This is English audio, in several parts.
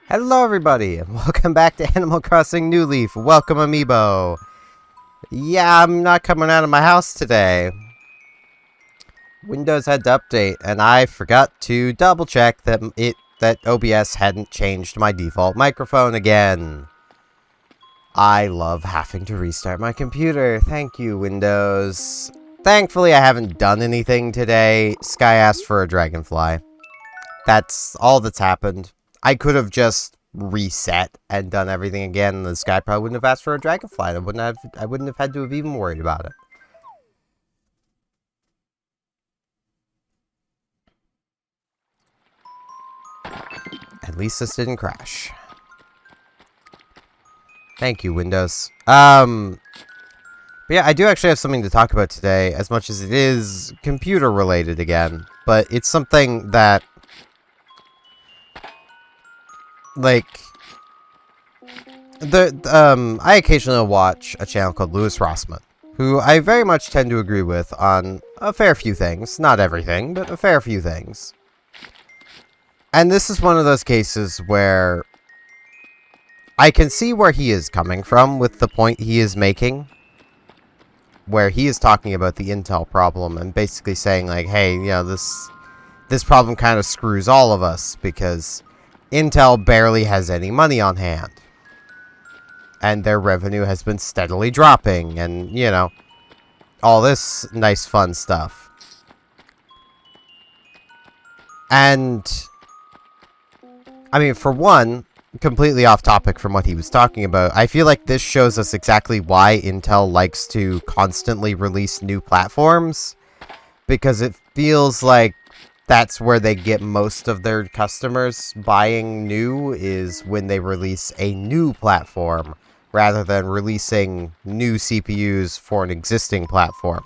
Hello everybody, and welcome back to Animal Crossing New Leaf. Welcome, Amiibo. Yeah, I'm not coming out of my house today. Windows had to update, and I forgot to double check that OBS hadn't changed my default microphone again. I love having to restart my computer. Thank you, Windows. Thankfully, I haven't done anything today. Sky asked for a dragonfly. That's all that's happened. I could have just reset and done everything again, and this guy probably wouldn't have asked for a dragonfly. I wouldn't have had to have even worried about it. At least this didn't crash. Thank you, Windows. But yeah, I do actually have something to talk about today, as much as it is computer related again. But it's something that, like, I occasionally watch a channel called Louis Rossmann, who I very much tend to agree with on a fair few things. Not everything, but a fair few things. And this is one of those cases where I can see where he is coming from with the point he is making, where he is talking about the Intel problem and basically saying, like, hey, you know, this problem kind of screws all of us because Intel barely has any money on hand. And their revenue has been steadily dropping, and, you know, all this nice fun stuff. And, I mean, for one, completely off topic from what he was talking about, I feel like this shows us exactly why Intel likes to constantly release new platforms, because it feels like that's where they get most of their customers buying new, is when they release a new platform, rather than releasing new CPUs for an existing platform.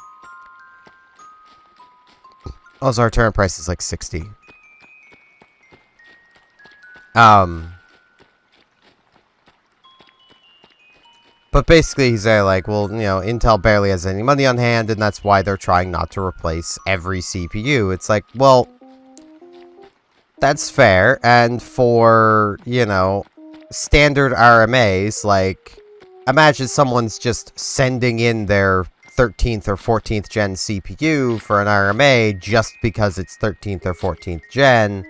Also, our current price is like 60. But basically, he's there like, well, you know, Intel barely has any money on hand, and that's why they're trying not to replace every CPU. It's like, well, that's fair, and for, you know, standard RMAs, like, imagine someone's just sending in their 13th or 14th gen CPU for an RMA just because it's 13th or 14th gen,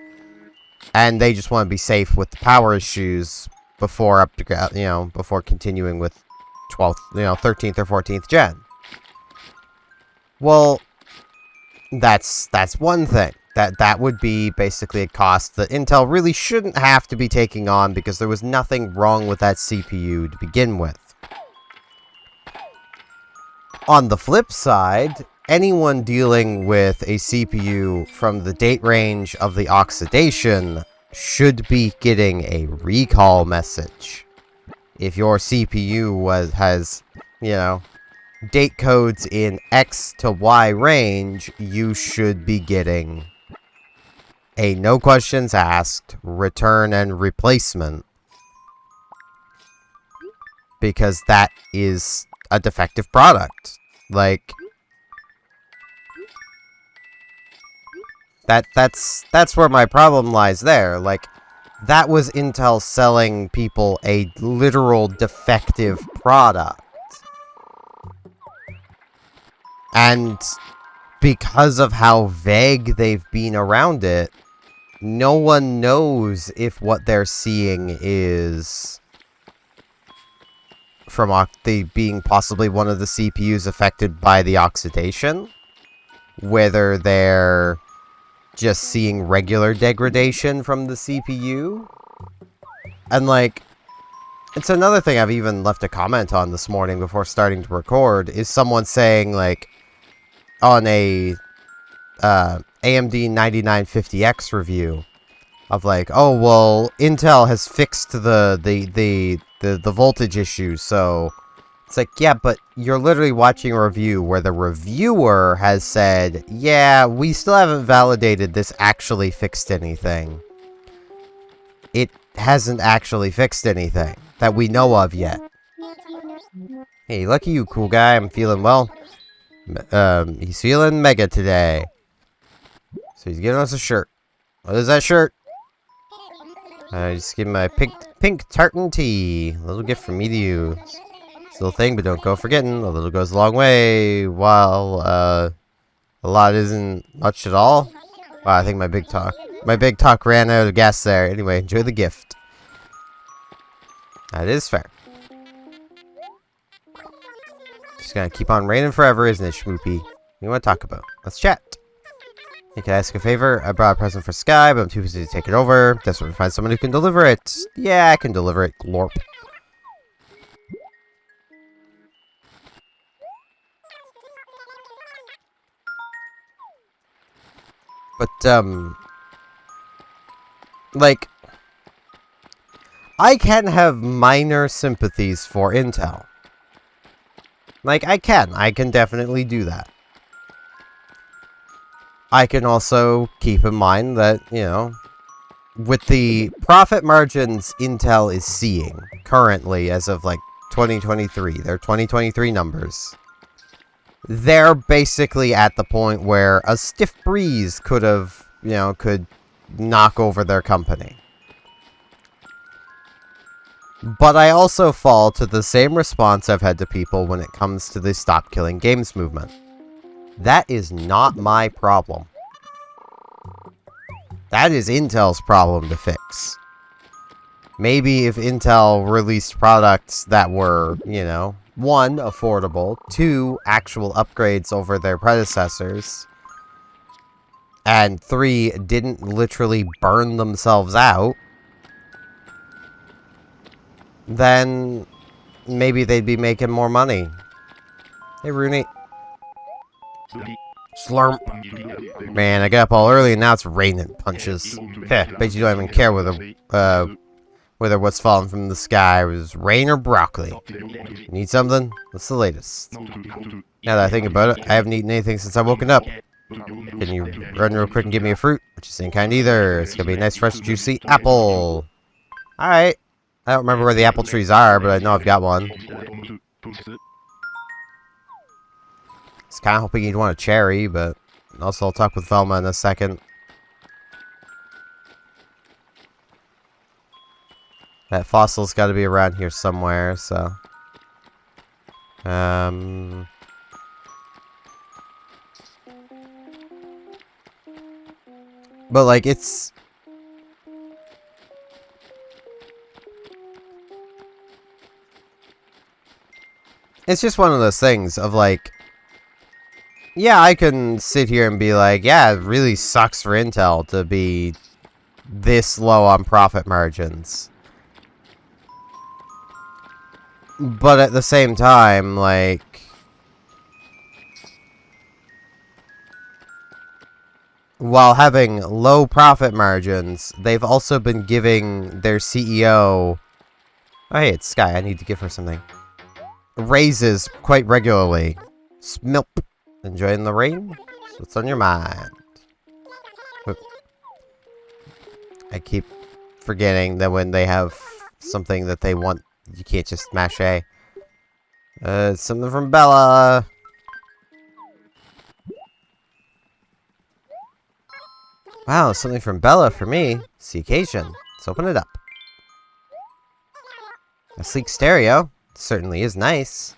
and they just want to be safe with the power issues before before continuing with 12th, 13th or 14th gen. Well, that's one thing. That would be basically a cost that Intel really shouldn't have to be taking on, because there was nothing wrong with that CPU to begin with. On the flip side, anyone dealing with a CPU from the date range of the oxidation should be getting a recall message. If your CPU has, you know, date codes in X to Y range, you should be getting a no questions asked return and replacement, because that is a defective product. Like, that's where my problem lies there. Like, that was Intel selling people a literal defective product. And because of how vague they've been around it, no one knows if what they're seeing is from being possibly one of the CPUs affected by the oxidation, whether they're just seeing regular degradation from the CPU. And, like, it's another thing I've even left a comment on this morning before starting to record, is someone saying, like, on a AMD 9950X review of, like, oh, well, Intel has fixed the voltage issue, so It's like, yeah, but you're literally watching a review where the reviewer has said, yeah, we still haven't validated this actually fixed anything. It hasn't actually fixed anything that we know of yet. Hey, lucky you, cool guy. I'm feeling well. He's feeling mega today. So he's giving us a shirt. What is that shirt? Just give him my pink tartan tee. A little gift from me to you. It's a little thing, but don't go forgetting. A little goes a long way. While a lot isn't much at all. Wow, I think my big talk ran out of gas there. Anyway, enjoy the gift. That is fair. Just gonna keep on raining forever, isn't it, Schmoopy? What do you want to talk about? Let's chat. Hey, can I ask a favor? I brought a present for Sky, but I'm too busy to take it over. Desperate to find someone who can deliver it. Yeah, I can deliver it, Glorp. But, like, I can have minor sympathies for Intel. Like, I can definitely do that. I can also keep in mind that, you know, with the profit margins Intel is seeing currently as of, like, 2023, their 2023 numbers, they're basically at the point where a stiff breeze could have, you know, could knock over their company. But I also fall to the same response I've had to people when it comes to the Stop Killing Games movement. That is not my problem. That is Intel's problem to fix. Maybe if Intel released products that were, you know, 1, affordable, 2, actual upgrades over their predecessors, and 3, didn't literally burn themselves out, then maybe they'd be making more money. Hey, Rooney. Slurp. Man, I got up all early and now it's raining punches. Heh, bet you don't even care whether what's falling from the sky was rain or broccoli. Need something? What's the latest? Now that I think about it, I haven't eaten anything since I woken up. Can you run real quick and give me a fruit? Which is ain't kind either. It's gonna be a nice, fresh, juicy apple. Alright. I don't remember where the apple trees are, but I know I've got one. I was kind of hoping you'd want a cherry, but also I'll talk with Velma in a second. That fossil's got to be around here somewhere, so... But, like, it's... It's just one of those things of, like... Yeah, I can sit here and be like, yeah, it really sucks for Intel to be this low on profit margins. But at the same time, like... While having low profit margins, they've also been giving their CEO... Oh, hey, it's Sky. I need to give her something. Raises quite regularly. Smilp. Enjoying the rain? What's on your mind? Oop. I keep forgetting that when they have something that they want, you can't just mash A. Something from Bella. Wow, something from Bella for me. It's the occasion. Let's open it up. A sleek stereo. Certainly is nice.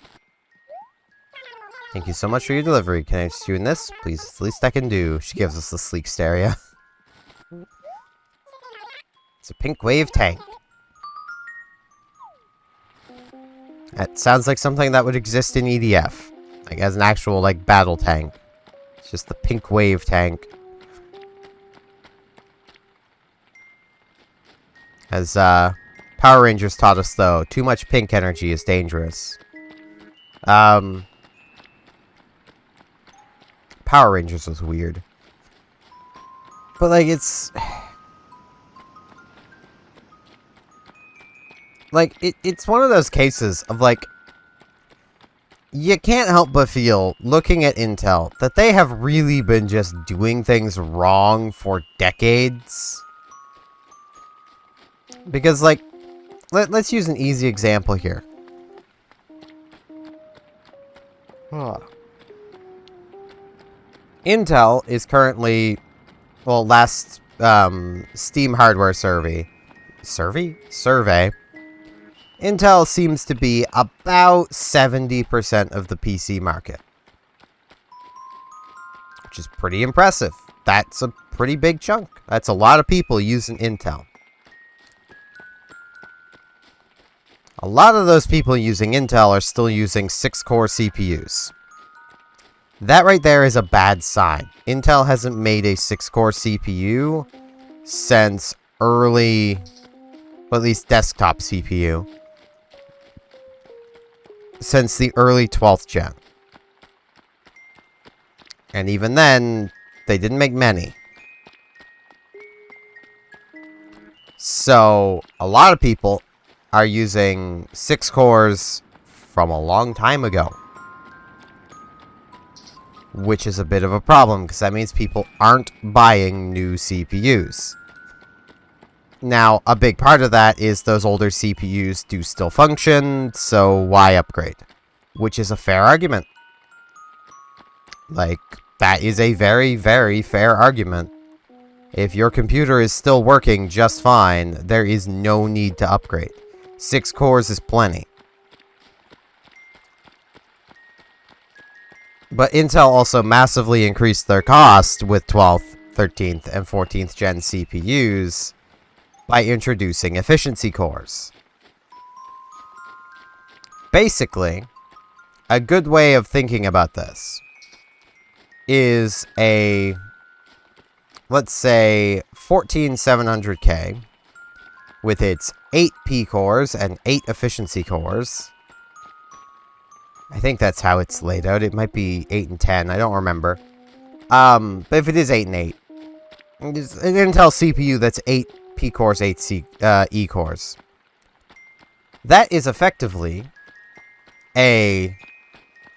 Thank you so much for your delivery. Can I assist you in this? Please, it's the least I can do. She gives us the sleek stereo. It's a pink wave tank. That sounds like something that would exist in EDF. Like, as an actual, like, battle tank. It's just the pink wave tank. As, Power Rangers taught us, though, too much pink energy is dangerous. Power Rangers was weird. But, like, it's... Like, it's one of those cases of, like... you can't help but feel, looking at Intel, that they have really been just doing things wrong for decades. Because, like, let's use an easy example here. Intel is currently, well, last Steam hardware survey, Intel seems to be about 70% of the PC market. Which is pretty impressive. That's a pretty big chunk. That's a lot of people using Intel. A lot of those people using Intel are still using 6-core CPUs. That right there is a bad sign. Intel hasn't made a 6-core CPU since early, well, at least desktop CPU, since the early 12th gen. And even then, they didn't make many. So, a lot of people are using 6 cores from a long time ago. Which is a bit of a problem, because that means people aren't buying new CPUs. Now, a big part of that is those older CPUs do still function, so why upgrade? Which is a fair argument. Like, that is a very, very fair argument. If your computer is still working just fine, there is no need to upgrade. 6 cores is plenty. But Intel also massively increased their cost with 12th, 13th, and 14th gen CPUs by introducing efficiency cores. Basically, a good way of thinking about this is a, let's say, 14700K with its 8 P cores and 8 efficiency cores. I think that's how it's laid out. It might be 8 and 10. I don't remember. But if it is 8 and 8, it's an Intel CPU that's 8 P cores, 8 E cores. That is effectively a,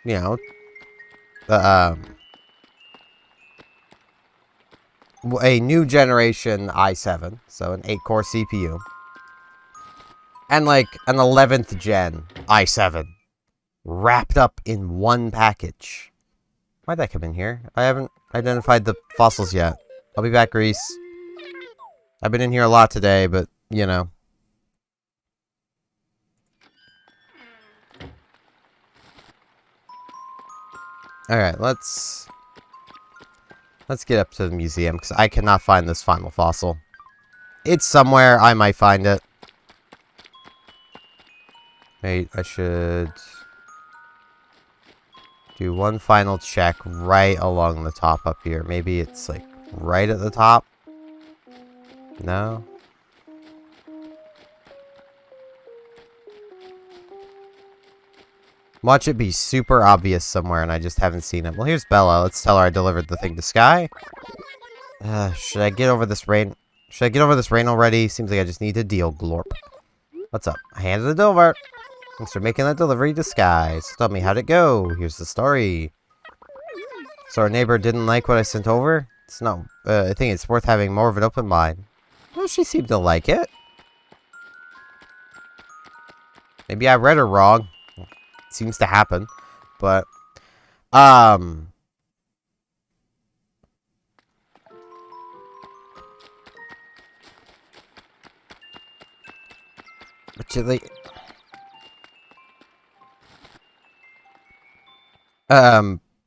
you know, a new generation i7, so an 8-core CPU, and like an 11th gen i7. Wrapped up in one package. Why'd that come in here? I haven't identified the fossils yet. I'll be back, Reese. I've been in here a lot today, but, you know. Alright, let's get up to the museum, because I cannot find this final fossil. It's somewhere. I might find it. Wait, I should do one final check right along the top up here. Maybe it's like right at the top. No? Watch it be super obvious somewhere and I just haven't seen it. Well, here's Bella. Let's tell her I delivered the thing to Sky. Should I get over this rain? Should I get over this rain already? Seems like I just need to deal, glorp. What's up? I handed it over. Thanks for making that delivery to Sky. So tell me, how'd it go? Here's the story. So our neighbor didn't like what I sent over? It's not, I think it's worth having more of an open mind. Well, she seemed to like it. Maybe I read her wrong. It seems to happen. But, but you like,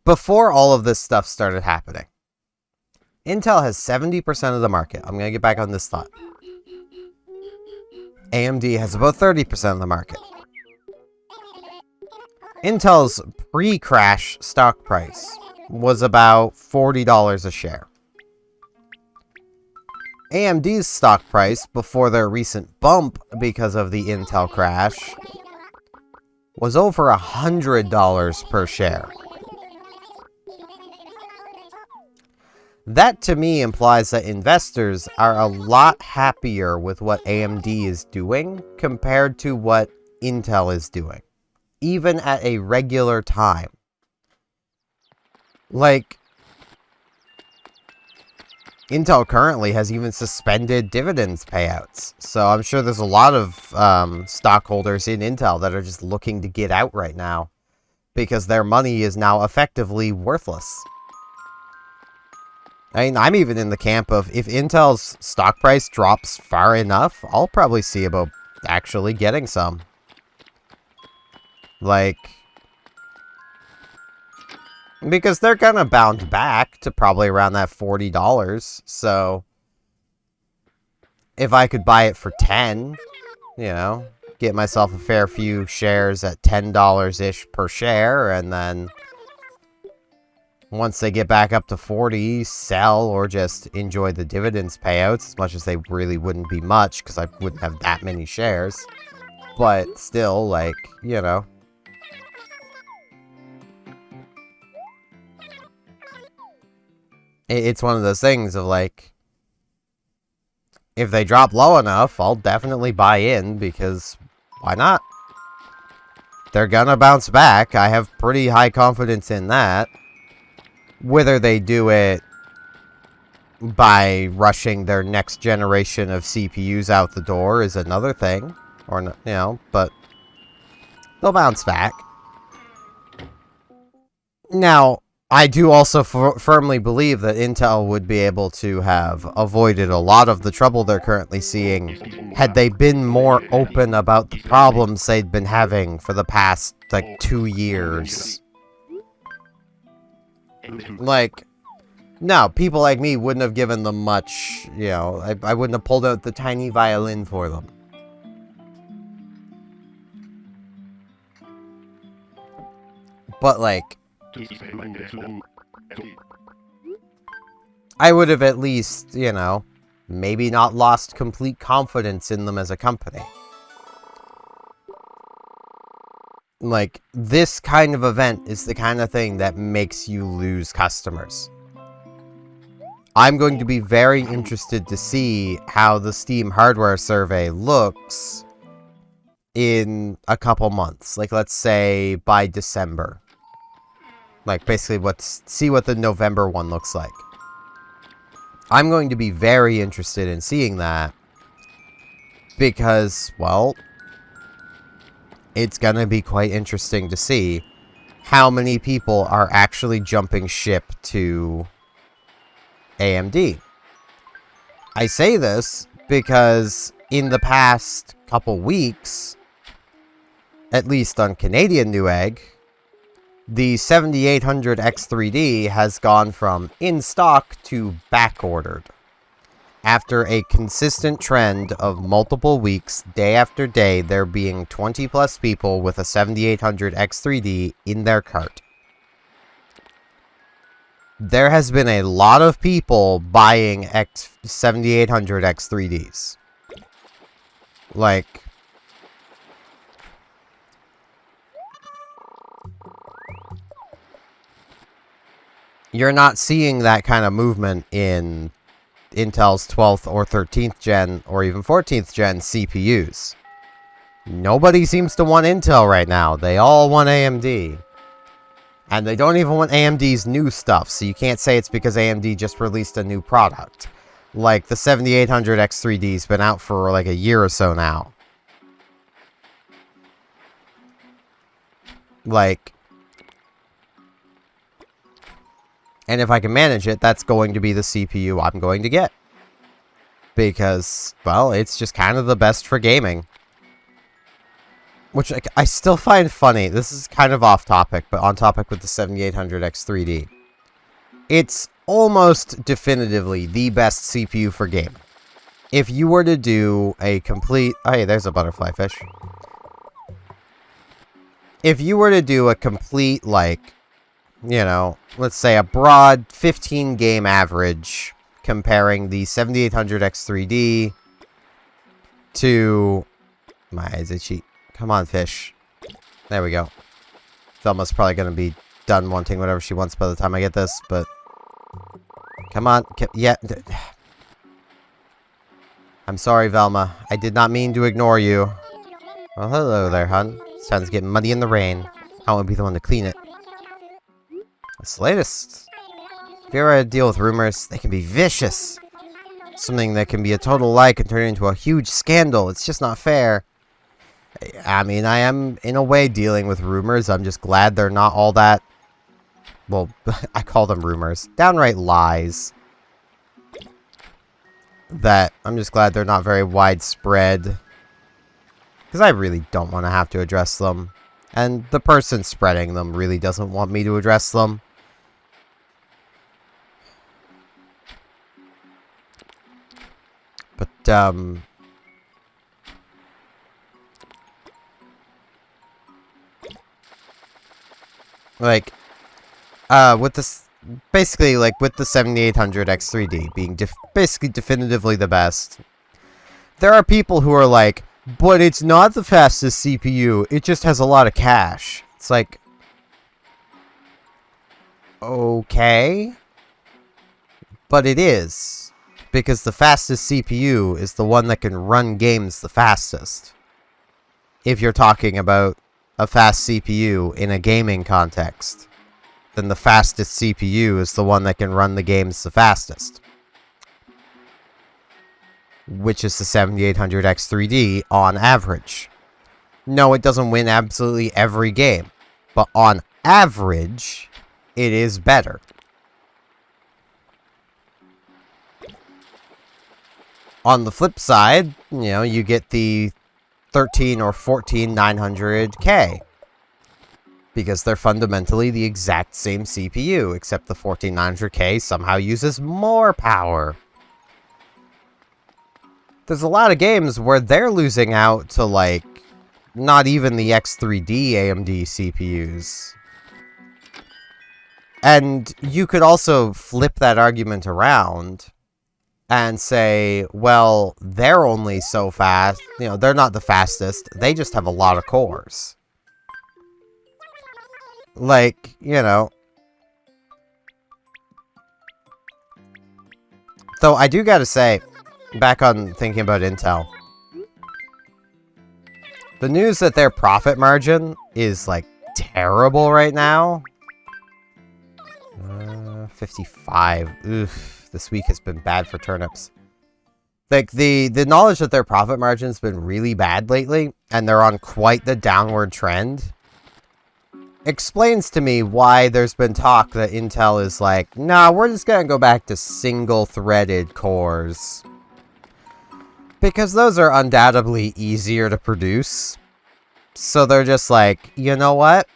before all of this stuff started happening, Intel has 70% of the market. I'm going to get back on this thought. AMD has about 30% of the market. Intel's pre-crash stock price was about $40 a share. AMD's stock price before their recent bump because of the Intel crash was over $100 per share. That to me implies that investors are a lot happier with what AMD is doing compared to what Intel is doing. even at a regular time. Like, Intel currently has even suspended dividends payouts. So I'm sure there's a lot of stockholders in Intel that are just looking to get out right now because their money is now effectively worthless. I mean, I'm even in the camp of if Intel's stock price drops far enough, I'll probably see about actually getting some. Like, because they're gonna bounce back to probably around that $40. So, if I could buy it for 10, you know, get myself a fair few shares at $10-ish per share, and then once they get back up to 40, sell or just enjoy the dividends payouts, as much as they really wouldn't be much, because I wouldn't have that many shares. But still, like, you know. It's one of those things of, like, if they drop low enough, I'll definitely buy in, because why not? They're gonna bounce back. I have pretty high confidence in that. Whether they do it by rushing their next generation of CPUs out the door is another thing. Or, you know, but they'll bounce back. Now, I do also firmly believe that Intel would be able to have avoided a lot of the trouble they're currently seeing had they been more open about the problems they'd been having for the past, like, 2 years. Like, no, people like me wouldn't have given them much, you know, I wouldn't have pulled out the tiny violin for them. But, like, I would have at least, you know, maybe not lost complete confidence in them as a company. Like, this kind of event is the kind of thing that makes you lose customers. I'm going to be very interested to see how the Steam hardware survey looks in a couple months. Like, let's say by December. Like, basically, see what the November one looks like. I'm going to be very interested in seeing that. Because, well, it's gonna be quite interesting to see how many people are actually jumping ship to AMD. I say this because in the past couple weeks, at least on Canadian Newegg, the 7800 X3D has gone from in stock to back ordered. After a consistent trend of multiple weeks, day after day, there being 20 plus people with a 7800 X3D in their cart. There has been a lot of people buying 7800 X3Ds. Like, you're not seeing that kind of movement in Intel's 12th or 13th gen or even 14th gen CPUs. Nobody seems to want Intel right now. They all want AMD. And they don't even want AMD's new stuff, so you can't say it's because AMD just released a new product. Like, the 7800 X3D's been out for like a year or so now. Like, and if I can manage it, that's going to be the CPU I'm going to get. Because, well, it's just kind of the best for gaming. Which I still find funny. This is kind of off topic, but on topic with the 7800 X3D. It's almost definitively the best CPU for gaming. If you were to do a complete... Oh, hey, there's a butterfly fish. If you were to do a complete, like, you know, let's say a broad 15 game average comparing the 7800 X3D to... My eyes itchy. Come on, fish. There we go. Velma's probably going to be done wanting whatever she wants by the time I get this, but... Come on. Yeah. I'm sorry, Velma. I did not mean to ignore you. Well, hello there, hun. Sounds getting muddy in the rain. I want to be the one to clean it. That's the latest. If you ever had to deal with rumors, they can be vicious. Something that can be a total lie can turn into a huge scandal. It's just not fair. I mean, I am, in a way, dealing with rumors. I'm just glad they're not all that... Well, I call them rumors. Downright lies. That I'm just glad they're not very widespread. Because I really don't want to have to address them. And the person spreading them really doesn't want me to address them. But, like, with this, basically, like, with the 7800 X3D being basically definitively the best, there are people who are like, but it's not the fastest CPU, it just has a lot of cache. It's like, okay, but it is, because the fastest CPU is the one that can run games the fastest. If you're talking about a fast CPU in a gaming context, then the fastest CPU is the one that can run the games the fastest. Which is the 7800 X3D on average. No, it doesn't win absolutely every game, but on average, it is better. On the flip side, you know, you get the 13 or 14 900K. Because they're fundamentally the exact same CPU, except the 14 900K somehow uses more power. There's a lot of games where they're losing out to, like, not even the X3D AMD CPUs. And you could also flip that argument around and say, well, they're only so fast. You know, they're not the fastest. They just have a lot of cores. Like, you know. Though I do gotta say, back on thinking about Intel, the news that their profit margin is, like, terrible right now. 55. Oof. This week has been bad for turnips. Like, the knowledge that their profit margin's been really bad lately, and they're on quite the downward trend, explains to me why there's been talk that Intel is like, nah, we're just gonna go back to single-threaded cores. Because those are undoubtedly easier to produce. So they're just like, you know what?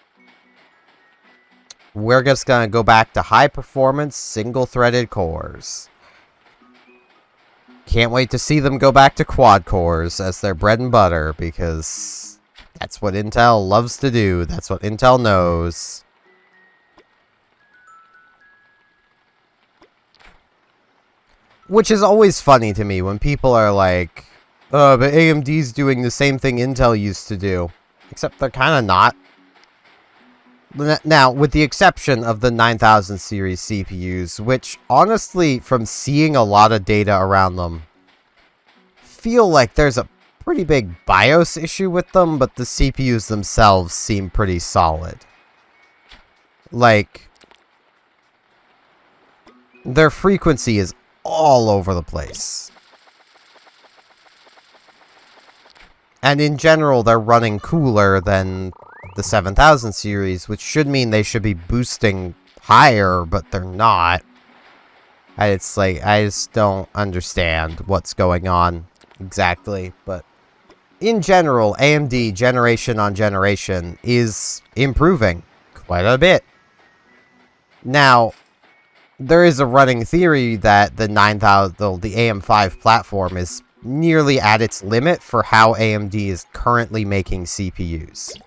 We're just gonna go back to high-performance, single-threaded cores. Can't wait to see them go back to quad cores as their bread and butter, because that's what Intel loves to do. That's what Intel knows. Which is always funny to me when people are like, oh, but AMD's doing the same thing Intel used to do. Except they're kind of not. Now, with the exception of the 9000 series CPUs, which, honestly, from seeing a lot of data around them, feel like there's a pretty big BIOS issue with them, but the CPUs themselves seem pretty solid. Like, their frequency is all over the place. And in general, they're running cooler than the 7000 series, which should mean they should be boosting higher, but they're not. It's like, I just don't understand what's going on exactly, but in general, AMD generation on generation is improving quite a bit. Now, there is a running theory that the 9000, the AM5 platform is nearly at its limit for how AMD is currently making CPUs.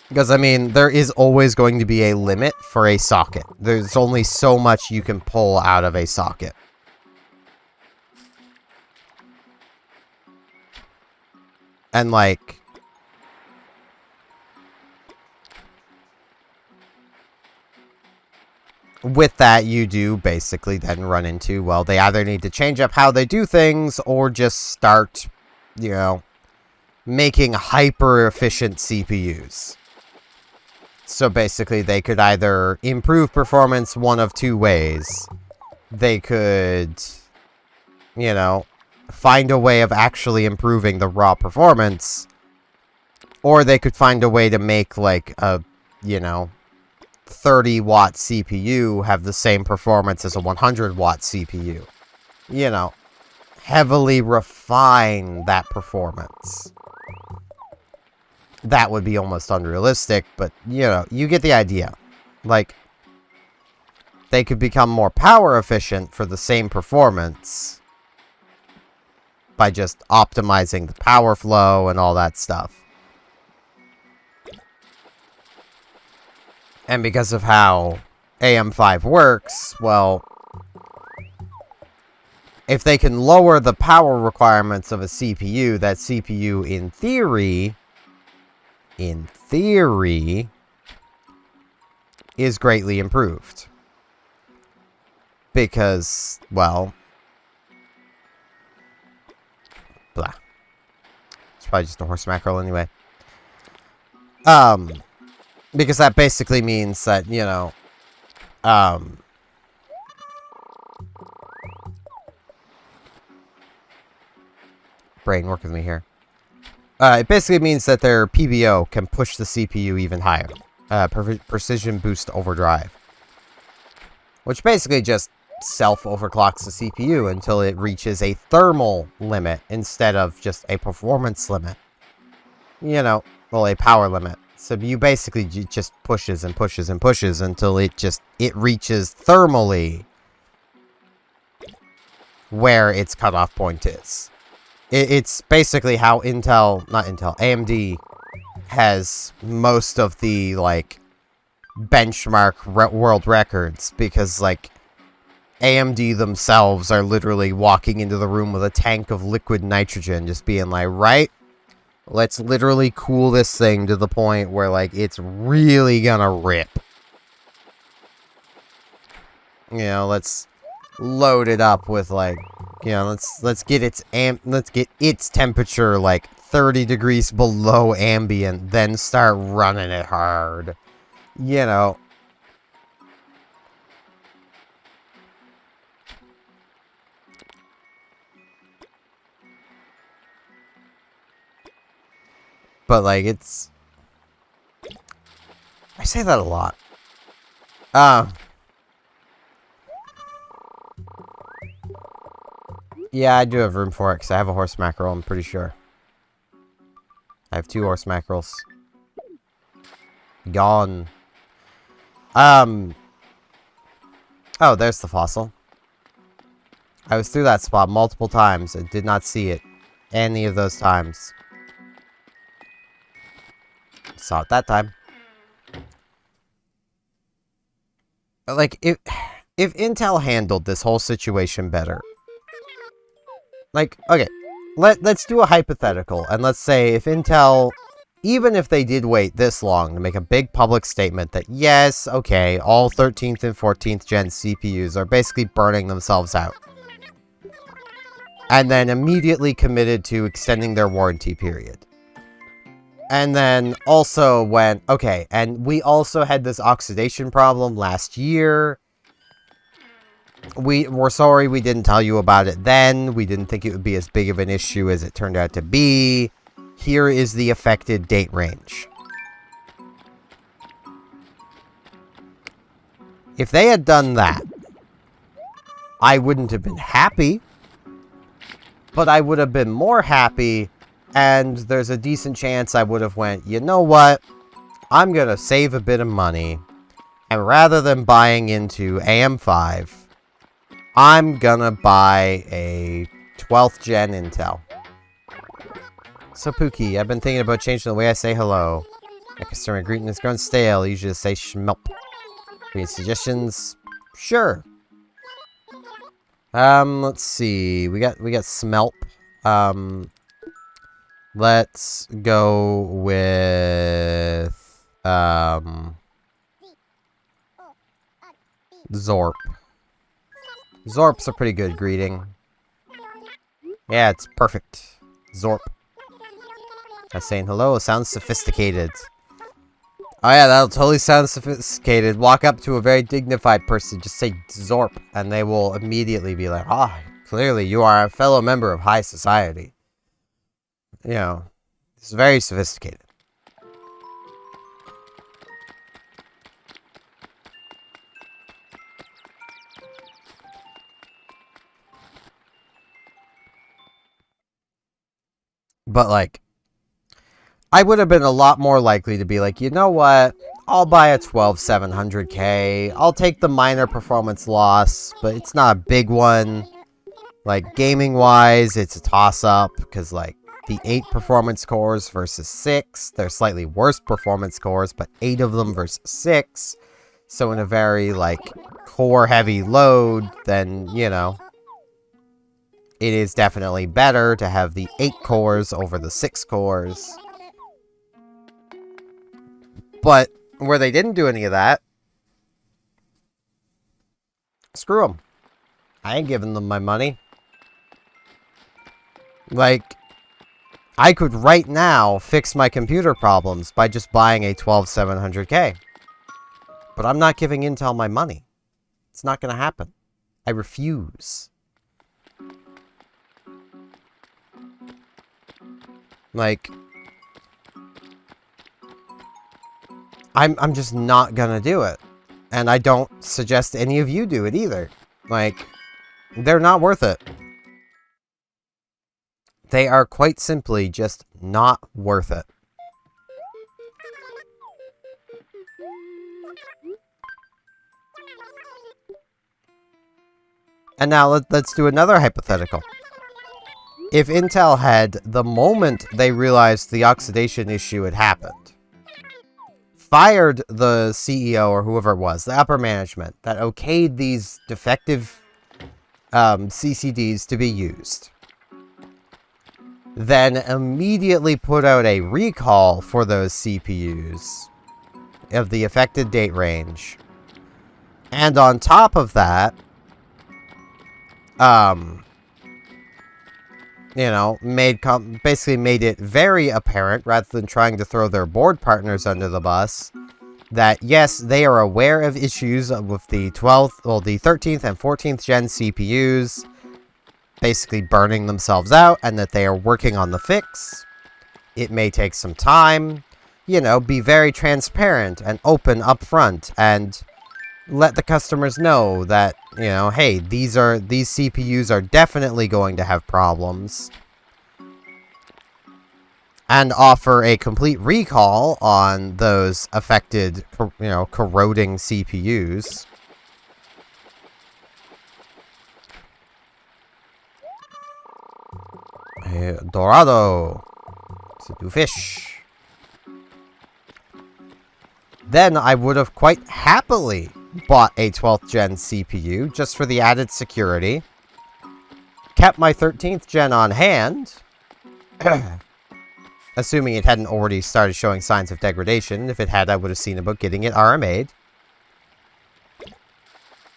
Because, I mean, there is always going to be a limit for a socket. There's only so much you can pull out of a socket. And, like, with that, you do basically then run into, well, they either need to change up how they do things, or just start, you know, making hyper-efficient CPUs. So basically, they could either improve performance one of two ways. They could, you know, find a way of actually improving the raw performance. Or they could find a way to make, like, a, you know, 30-watt CPU have the same performance as a 100-watt CPU. You know, heavily refine that performance. That would be almost unrealistic, but, you know, you get the idea. Like, they could become more power efficient for the same performance by just optimizing the power flow and all that stuff. And because of how AM5 works, well, if they can lower the power requirements of a CPU, that CPU, in theory, is greatly improved. Because, well, blah. It's probably just a horse mackerel anyway. Because that basically means that, you know, brain, work with me here. It basically means that their PBO can push the CPU even higher. Precision Boost Overdrive. Which basically just self-overclocks the CPU until it reaches a thermal limit instead of just a performance limit. You know, well, a power limit. So you basically just pushes and pushes and pushes until it reaches thermally where its cutoff point is. It's basically how AMD has most of the, like, benchmark world records, because, like, AMD themselves are literally walking into the room with a tank of liquid nitrogen, just being like, right, let's literally cool this thing to the point where, like, it's really gonna rip. You know, let's load it up with, like, you know, let's get its temperature, like, 30 degrees below ambient, then start running it hard. You know. But, like, it's... I say that a lot. Yeah, I do have room for it, because I have a horse mackerel, I'm pretty sure. I have 2 horse mackerels. Gone. Oh, there's the fossil. I was through that spot multiple times and did not see it any of those times. Saw it that time. Like, if Intel handled this whole situation better... Like, okay, let's do a hypothetical, and let's say if Intel, even if they did wait this long to make a big public statement that, yes, okay, all 13th and 14th gen CPUs are basically burning themselves out, and then immediately committed to extending their warranty period. And then also went, okay, and we also had this oxidation problem last year. We're sorry we didn't tell you about it then. We didn't think it would be as big of an issue as it turned out to be. Here is the affected date range. If they had done that, I wouldn't have been happy. But I would have been more happy, and there's a decent chance I would have went, you know what? I'm going to save a bit of money. And rather than buying into AM5... I'm gonna buy a 12th gen Intel. So Pookie, I've been thinking about changing the way I say hello. My customer greeting has grown stale. I usually say schmelp. Any suggestions? Sure. Let's see. We got smelp. Let's go with Zorp. Zorp's a pretty good greeting. Yeah, it's perfect. Zorp. That's saying hello. Sounds sophisticated. Oh yeah, that'll totally sound sophisticated. Walk up to a very dignified person, just say Zorp, and they will immediately be like, ah, clearly you are a fellow member of high society. You know, it's very sophisticated. But like, I would have been a lot more likely to be like, you know what? I'll buy a 12,700K. I'll take the minor performance loss, but it's not a big one. Like, gaming-wise, it's a toss-up, because, like, the 8 performance cores versus 6, they're slightly worse performance cores, but 8 of them versus 6. So in a very, like, core-heavy load, then, you know, it is definitely better to have the 8 cores over the 6 cores. But where they didn't do any of that, screw them. I ain't giving them my money. Like, I could right now fix my computer problems by just buying a 12,700K. But I'm not giving Intel my money. It's not going to happen. I refuse. Like, I'm just not gonna do it. And I don't suggest any of you do it either. Like, they're not worth it. They are quite simply just not worth it. And now let's do another hypothetical. If Intel had, the moment they realized the oxidation issue had happened, fired the CEO or whoever it was, the upper management, that okayed these defective CCDs to be used, then immediately put out a recall for those CPUs of the affected date range, and on top of that, you know, basically made it very apparent, rather than trying to throw their board partners under the bus, that yes, they are aware of issues with the 13th and 14th gen CPUs basically burning themselves out, and that they are working on the fix. It may take some time. You know, be very transparent and open up front, and let the customers know that, you know, hey, these CPUs are definitely going to have problems. And offer a complete recall on those affected, you know, corroding CPUs. Dorado. To fish. Then I would have quite happily bought a 12th gen CPU just for the added security. Kept my 13th gen on hand. Assuming it hadn't already started showing signs of degradation. If it had, I would have seen about getting it RMA'd.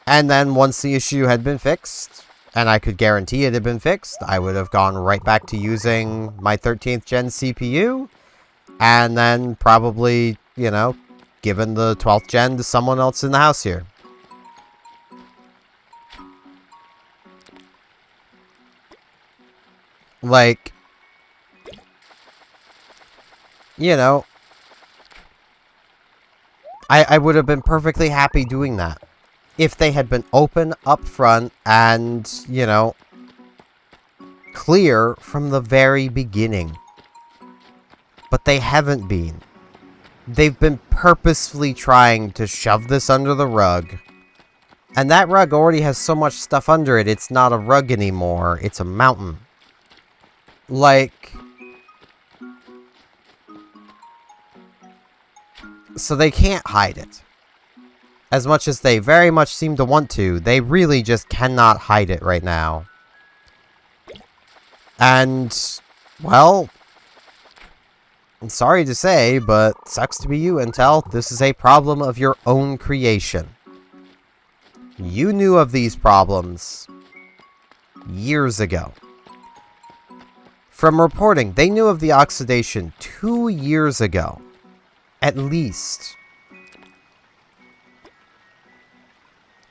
And then once the issue had been fixed, and I could guarantee it had been fixed, I would have gone right back to using my 13th gen CPU. And then probably, you know, given the 12th gen to someone else in the house here. Like, you know, I would have been perfectly happy doing that if they had been open up front and, you know, clear from the very beginning. But they haven't been. They've been purposefully trying to shove this under the rug. And that rug already has so much stuff under it, it's not a rug anymore, it's a mountain. Like, so they can't hide it. As much as they very much seem to want to, they really just cannot hide it right now. And, well, I'm sorry to say, but sucks to be you, Intel. This is a problem of your own creation. You knew of these problems years ago. From reporting, they knew of the oxidation 2 years ago. At least.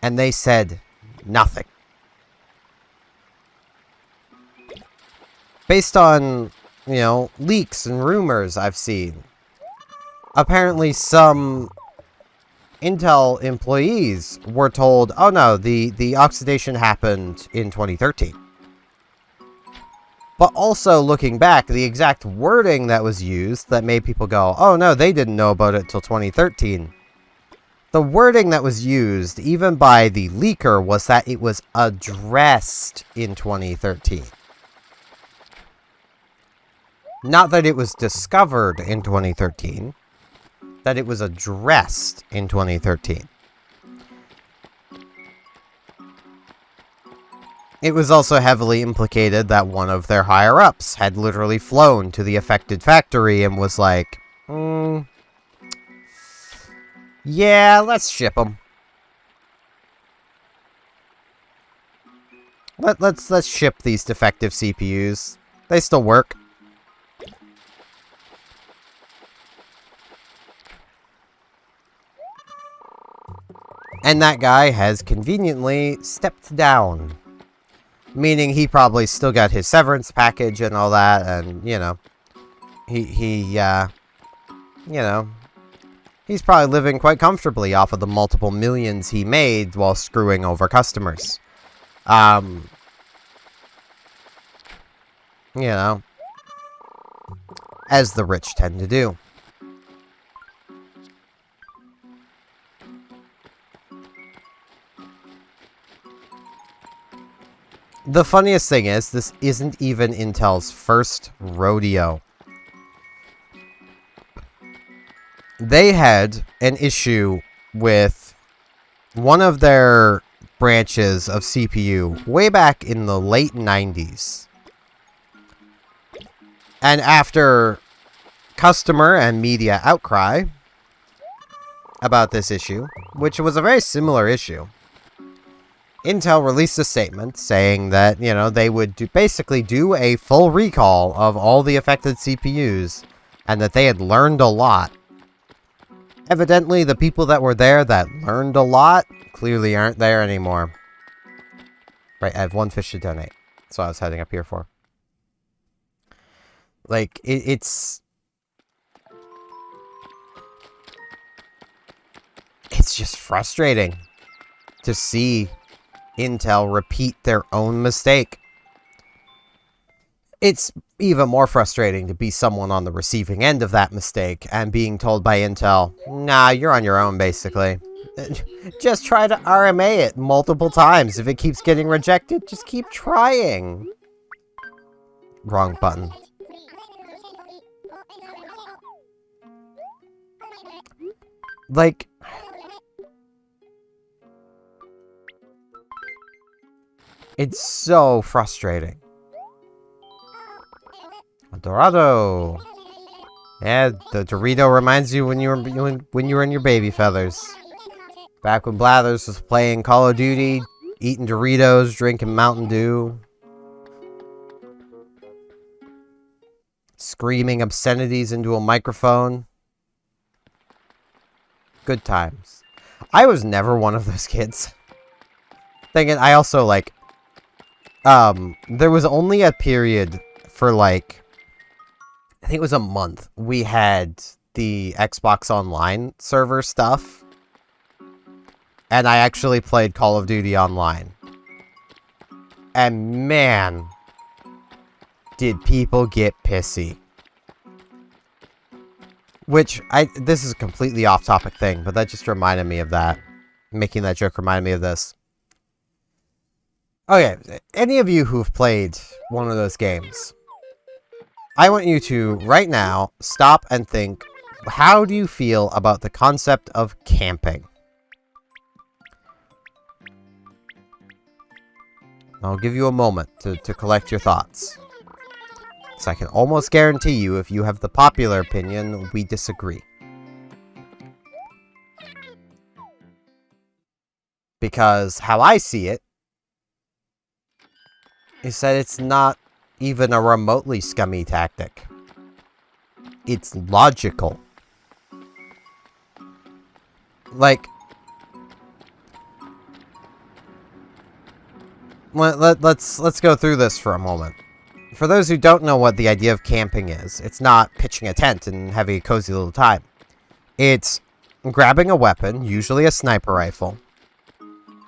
And they said nothing. Based on, leaks and rumors I've seen, apparently some Intel employees were told, oh no, the oxidation happened in 2013. But also, looking back, the exact wording that was used that made people go, oh no, they didn't know about it till 2013. The wording that was used, even by the leaker, was that it was addressed in 2013. Not that it was discovered in 2013, that it was addressed in 2013. It was also heavily implicated that one of their higher-ups had literally flown to the affected factory and was like, yeah, let's ship them. Let's ship these defective CPUs. They still work. And that guy has conveniently stepped down. Meaning he probably still got his severance package and all that, and, he's probably living quite comfortably off of the multiple millions he made while screwing over customers. As the rich tend to do. The funniest thing is, this isn't even Intel's first rodeo. They had an issue with one of their branches of CPU way back in the late 90s. And after customer and media outcry about this issue, which was a very similar issue, Intel released a statement saying that, they would basically do a full recall of all the affected CPUs, and that they had learned a lot. Evidently, the people that were there that learned a lot clearly aren't there anymore. Right, I have one fish to donate. That's what I was heading up here for. Like, it's just frustrating to see Intel repeat their own mistake. It's even more frustrating to be someone on the receiving end of that mistake and being told by Intel, nah, you're on your own, basically. Just try to RMA it multiple times. If it keeps getting rejected, just keep trying. Wrong button. Like, it's so frustrating. A Dorado. Yeah, the Dorito reminds you when you were in your baby feathers. Back when Blathers was playing Call of Duty, eating Doritos, drinking Mountain Dew, screaming obscenities into a microphone. Good times. I was never one of those kids. Thinking, I also, like, there was only a period for, like, I think it was a month, we had the Xbox Online server stuff, and I actually played Call of Duty Online. And man, did people get pissy. Which, this is a completely off-topic thing, but that just reminded me of that. Making that joke reminded me of this. Okay, any of you who've played one of those games, I want you to, right now, stop and think, how do you feel about the concept of camping? I'll give you a moment to collect your thoughts. So I can almost guarantee you, if you have the popular opinion, we disagree. Because how I see it is that it's not even a remotely scummy tactic. It's logical. Like, let's go through this for a moment. For those who don't know what the idea of camping is, it's not pitching a tent and having a cozy little time. It's grabbing a weapon, usually a sniper rifle,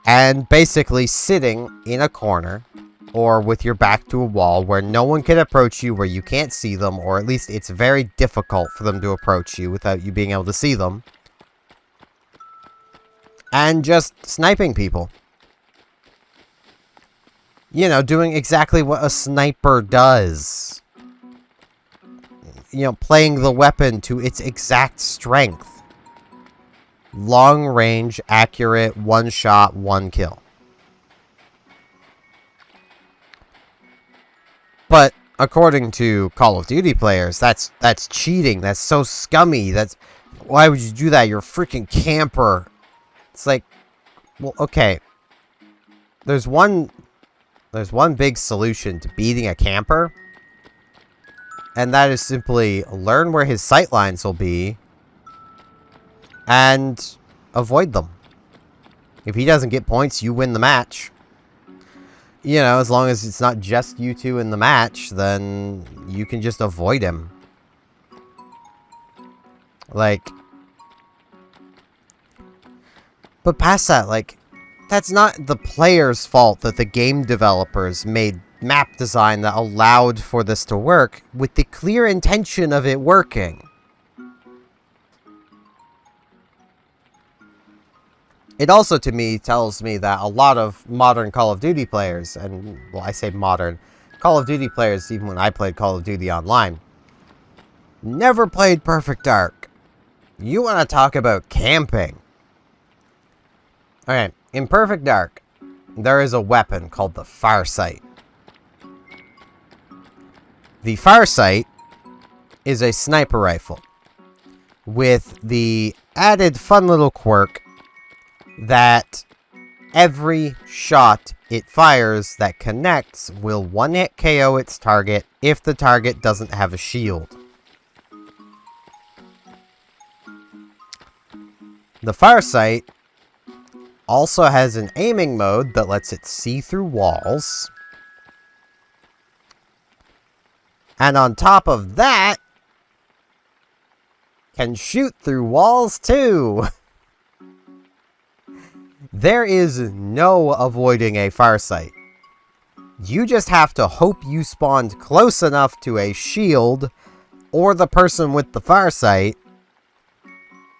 and basically sitting in a corner or with your back to a wall where no one can approach you, where you can't see them, or at least it's very difficult for them to approach you without you being able to see them, and just sniping people. You know, doing exactly what a sniper does. You know, playing the weapon to its exact strength. Long range, accurate, one shot, one kill. But according to Call of Duty players, that's cheating. That's so scummy. Why would you do that? You're a freaking camper. It's like, well, okay. There's one big solution to beating a camper, and that is simply learn where his sight lines will be and avoid them. If he doesn't get points, you win the match. You know, as long as it's not just you two in the match, then you can just avoid him. Like, but past that, like, that's not the player's fault that the game developers made map design that allowed for this to work with the clear intention of it working. It also, to me, tells me that a lot of modern Call of Duty players, and, well, I say modern, Call of Duty players, even when I played Call of Duty Online, never played Perfect Dark. You want to talk about camping? Okay. In Perfect Dark, there is a weapon called the Farsight. The Farsight is a sniper rifle with the added fun little quirk that every shot it fires that connects will one-hit KO its target if the target doesn't have a shield. The Farsight also has an aiming mode that lets it see through walls. And on top of that, can shoot through walls too. There is no avoiding a Farsight. You just have to hope you spawned close enough to a shield or the person with the Farsight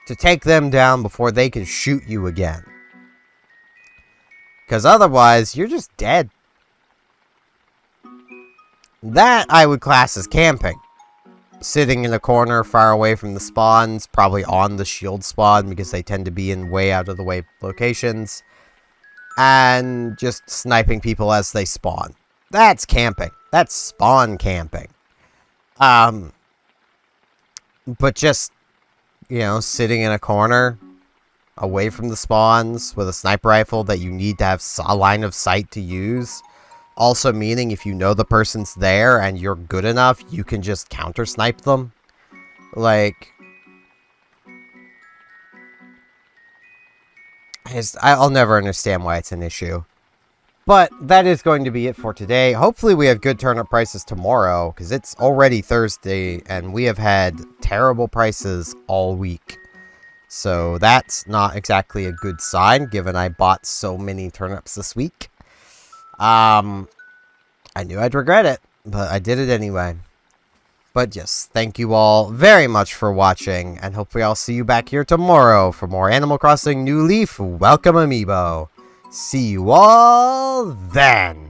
to take them down before they can shoot you again. Because otherwise, you're just dead. That I would class as camping. Sitting in a corner far away from the spawns, probably on the shield spawn because they tend to be in way out of the way locations. And just sniping people as they spawn. That's camping. That's spawn camping. But just, you know, sitting in a corner away from the spawns with a sniper rifle that you need to have a line of sight to use. Also meaning if you know the person's there and you're good enough, you can just counter snipe them. Like, I'll never understand why it's an issue. But that is going to be it for today. Hopefully we have good turnip prices tomorrow, because it's already Thursday and we have had terrible prices all week. So that's not exactly a good sign, given I bought so many turnips this week. I knew I'd regret it, but I did it anyway. But yes, thank you all very much for watching, and hopefully I'll see you back here tomorrow for more Animal Crossing New Leaf Welcome Amiibo. See you all then!